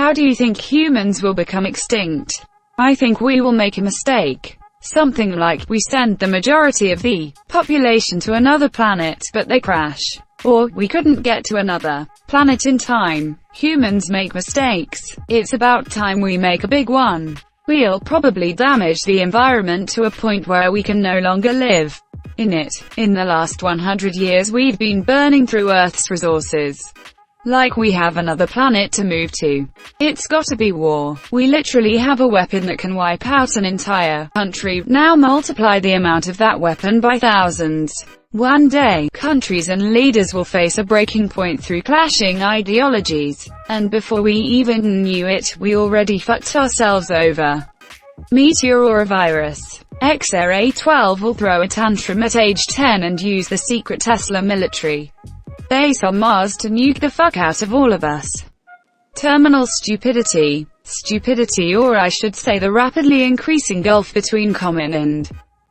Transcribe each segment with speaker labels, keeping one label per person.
Speaker 1: How do you think humans will become extinct? I think we will make a mistake. Something like, we send the majority of the population to another planet, but they crash. Or, we couldn't get to another planet in time. Humans make mistakes. It's about time we make a big one. We'll probably damage the environment to a point where we can no longer live in it. In the last 100 years we've been burning through Earth's resources. Like we have another planet to move to. It's gotta be war. We literally have a weapon that can wipe out an entire country. Now multiply the amount of that weapon by thousands. One day, countries and leaders will face a breaking point through clashing ideologies. And before we even knew it, we already fucked ourselves over. Meteor or a virus. XRA-12 will throw a tantrum at age 10 and use the secret Tesla military base on Mars to nuke the fuck out of all of us. Terminal stupidity. Stupidity, or I should say the rapidly increasing gulf between common and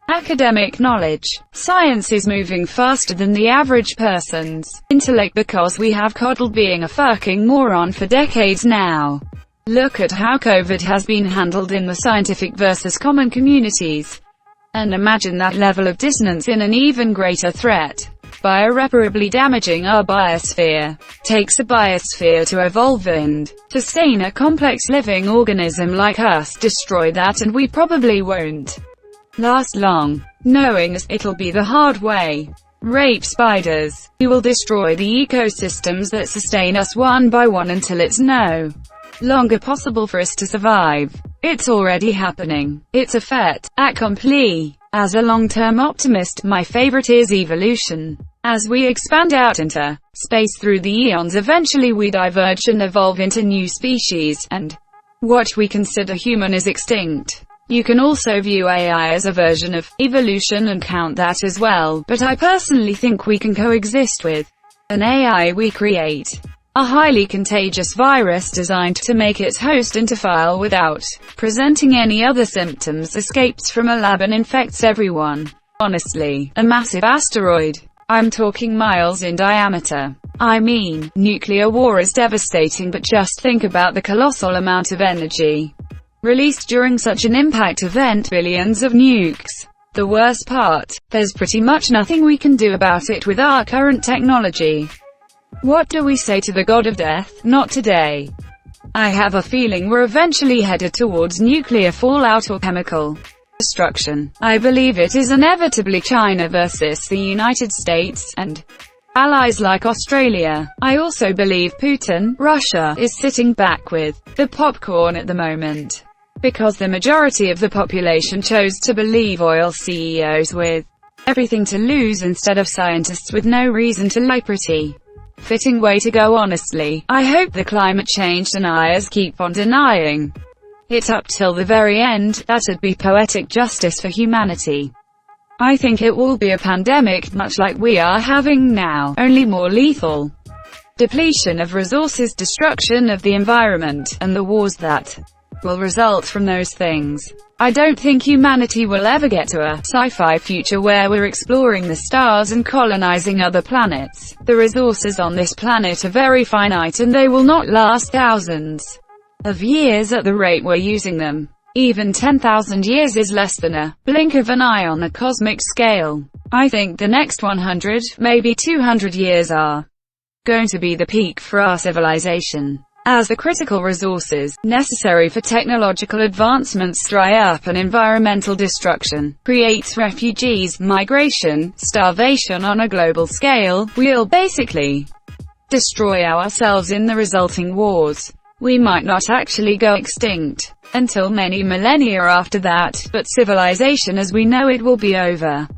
Speaker 1: academic knowledge. Science is moving faster than the average person's intellect because we have coddled being a fucking moron for decades now. Look at how COVID has been handled in the scientific versus common communities. And imagine that level of dissonance in an even greater threat. By irreparably damaging our biosphere. Takes a biosphere to evolve and sustain a complex living organism like us. Destroy that and we probably won't last long. Knowing it'll be the hard way. Rape spiders. We will destroy the ecosystems that sustain us one by one until it's no longer possible for us to survive. It's already happening. It's a fait accompli. As a long-term optimist, my favorite is evolution. As we expand out into space through the eons, eventually we diverge and evolve into new species, and what we consider human is extinct. You can also view AI as a version of evolution and count that as well, but I personally think we can coexist with an AI we create. A highly contagious virus designed to make its host interfere without presenting any other symptoms, escapes from a lab and infects everyone. Honestly, a massive asteroid. I'm talking miles in diameter. I mean, nuclear war is devastating, but just think about the colossal amount of energy released during such an impact event. Billions of nukes. The worst part, there's pretty much nothing we can do about it with our current technology. What do we say to the god of death? Not today. I have a feeling we're eventually headed towards nuclear fallout or chemical destruction. I believe it is inevitably China versus the United States, and allies like Australia. I also believe Putin, Russia, is sitting back with the popcorn at the moment. Because the majority of the population chose to believe oil CEOs with everything to lose instead of scientists with no reason to lie. Pretty fitting way to go, honestly. I hope the climate change deniers keep on denying it up till the very end. That'd be poetic justice for humanity. I think it will be a pandemic, much like we are having now, only more lethal. Depletion of resources, destruction of the environment, and the wars that will result from those things. I don't think humanity will ever get to a sci-fi future where we're exploring the stars and colonizing other planets. The resources on this planet are very finite and they will not last thousands of years at the rate we're using them. Even 10,000 years is less than a blink of an eye on the cosmic scale. I think the next 100, maybe 200 years are going to be the peak for our civilization. As the critical resources necessary for technological advancements dry up and environmental destruction creates refugees, migration, starvation on a global scale, we'll basically destroy ourselves in the resulting wars. We might not actually go extinct until many millennia after that, but civilization as we know it will be over.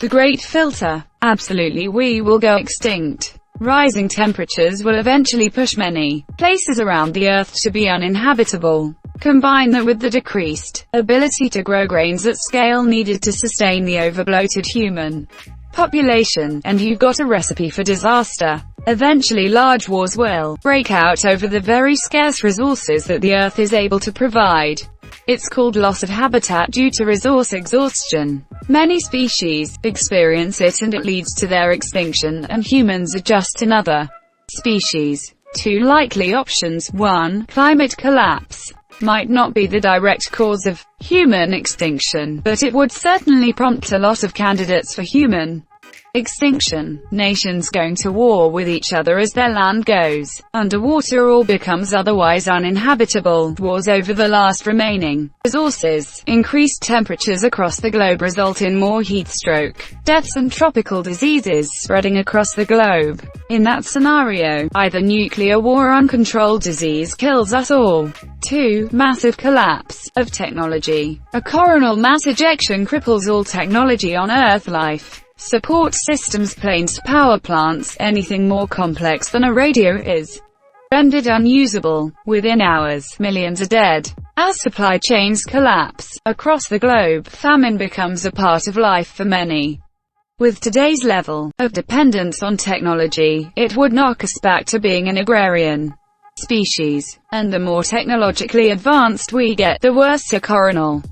Speaker 1: The Great Filter. Absolutely, we will go extinct. Rising temperatures will eventually push many places around the Earth to be uninhabitable. Combine that with the decreased ability to grow grains at scale needed to sustain the overbloated human population, and you've got a recipe for disaster. Eventually large wars will break out over the very scarce resources that the Earth is able to provide. It's called loss of habitat due to resource exhaustion. Many species experience it and it leads to their extinction, and humans are just another species. Two likely options. 1. Climate collapse might not be the direct cause of human extinction, but it would certainly prompt a lot of candidates for human extinction. Nations going to war with each other as their land goes underwater or becomes otherwise uninhabitable. Wars over the last remaining resources. Increased temperatures across the globe result in more heat stroke deaths and tropical diseases spreading across the globe. In that scenario, either nuclear war or uncontrolled disease kills us all. 2. Massive collapse of technology. A coronal mass ejection cripples all technology on Earth. Life support systems, planes, power plants, anything more complex than a radio is rendered unusable. Within hours, millions are dead. As supply chains collapse across the globe, famine becomes a part of life for many. With today's level of dependence on technology, it would knock us back to being an agrarian species. And the more technologically advanced we get, the worse a coronal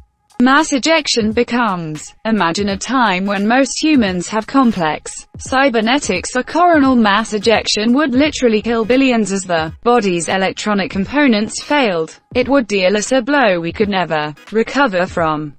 Speaker 1: mass ejection becomes. Imagine a time when most humans have complex cybernetics. A coronal mass ejection would literally kill billions as the body's electronic components failed. It would deal us a blow we could never recover from.